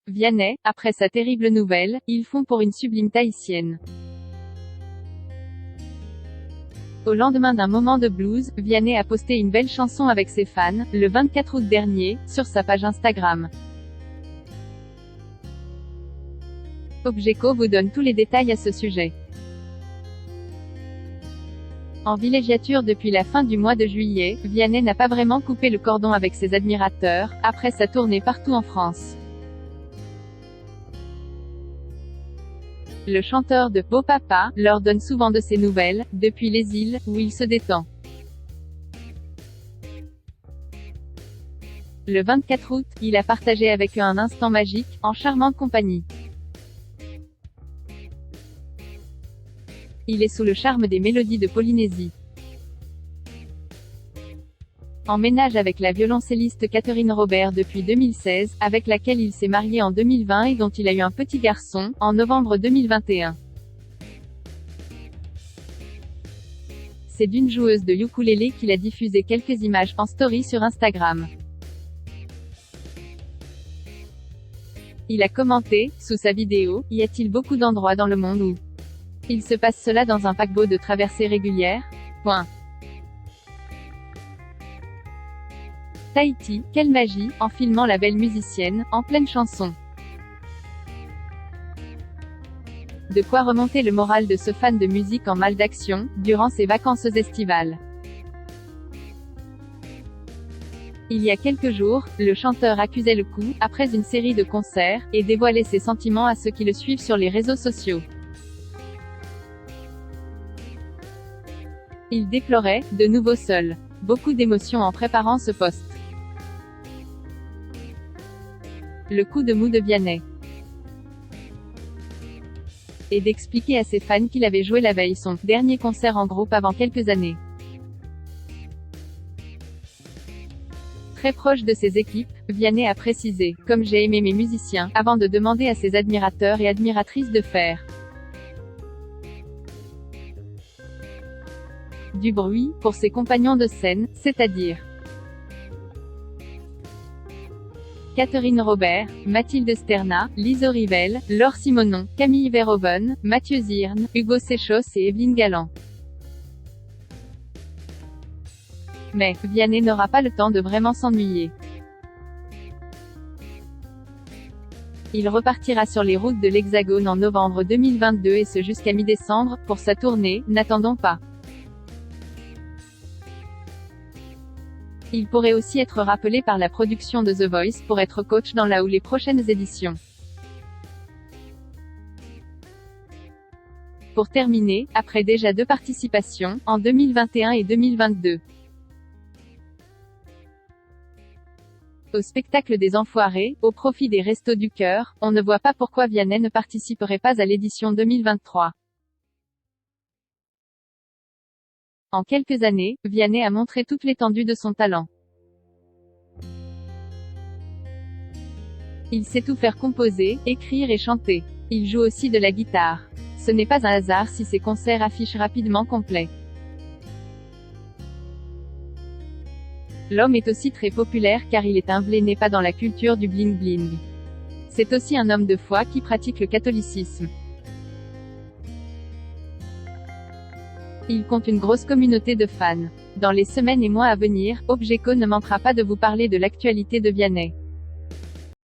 Vianney, après sa terrible nouvelle, ils font pour une sublime tahitienne. Au lendemain d'un moment de blues, Vianney a posté une belle chanson avec ses fans, le 24 août dernier, sur sa page Instagram. Objeco vous donne tous les détails à ce sujet. En villégiature depuis la fin du mois de juillet, Vianney n'a pas vraiment coupé le cordon avec ses admirateurs, après sa tournée partout en France. Le chanteur de Beau Papa leur donne souvent de ses nouvelles, depuis les îles, où il se détend. Le 24 août, il a partagé avec eux un instant magique, en charmante compagnie. Il est sous le charme des mélodies de Polynésie. En ménage avec la violoncelliste Catherine Robert depuis 2016, avec laquelle il s'est marié en 2020 et dont il a eu un petit garçon, en novembre 2021. C'est d'une joueuse de ukulélé qu'il a diffusé quelques images en story sur Instagram. Il a commenté, sous sa vidéo, « Y a-t-il beaucoup d'endroits dans le monde où il se passe cela dans un paquebot de traversée régulière ? Tahiti, quelle magie, en filmant la belle musicienne, en pleine chanson. De quoi remonter le moral de ce fan de musique en mal d'action, durant ses vacances estivales. Il y a quelques jours, le chanteur accusait le coup, après une série de concerts, et dévoilait ses sentiments à ceux qui le suivent sur les réseaux sociaux. Il déplorait, de nouveau seul. Beaucoup d'émotions en préparant ce post. Le coup de mou de Vianney. Et d'expliquer à ses fans qu'il avait joué la veille son dernier concert en groupe avant quelques années. Très proche de ses équipes, Vianney a précisé « Comme j'ai aimé mes musiciens », avant de demander à ses admirateurs et admiratrices de faire du bruit, pour ses compagnons de scène, c'est-à-dire Catherine Robert, Mathilde Sterna, Lise Rivel, Laure Simonon, Camille Verhoeven, Mathieu Zirn, Hugo Séchos et Evelyne Galland. Mais, Vianney n'aura pas le temps de vraiment s'ennuyer. Il repartira sur les routes de l'Hexagone en novembre 2022 et ce jusqu'à mi-décembre, pour sa tournée « N'attendons pas ». Il pourrait aussi être rappelé par la production de The Voice pour être coach dans la ou les prochaines éditions. Pour terminer, après déjà 2 participations, en 2021 et 2022. Au spectacle des Enfoirés, au profit des Restos du Cœur, on ne voit pas pourquoi Vianney ne participerait pas à l'édition 2023. En quelques années, Vianney a montré toute l'étendue de son talent. Il sait tout faire composer, écrire et chanter. Il joue aussi de la guitare. Ce n'est pas un hasard si ses concerts affichent rapidement complet. L'homme est aussi très populaire car il est humble et n'est pas dans la culture du bling-bling. C'est aussi un homme de foi qui pratique le catholicisme. Il compte une grosse communauté de fans. Dans les semaines et mois à venir, Objeco ne manquera pas de vous parler de l'actualité de Vianney.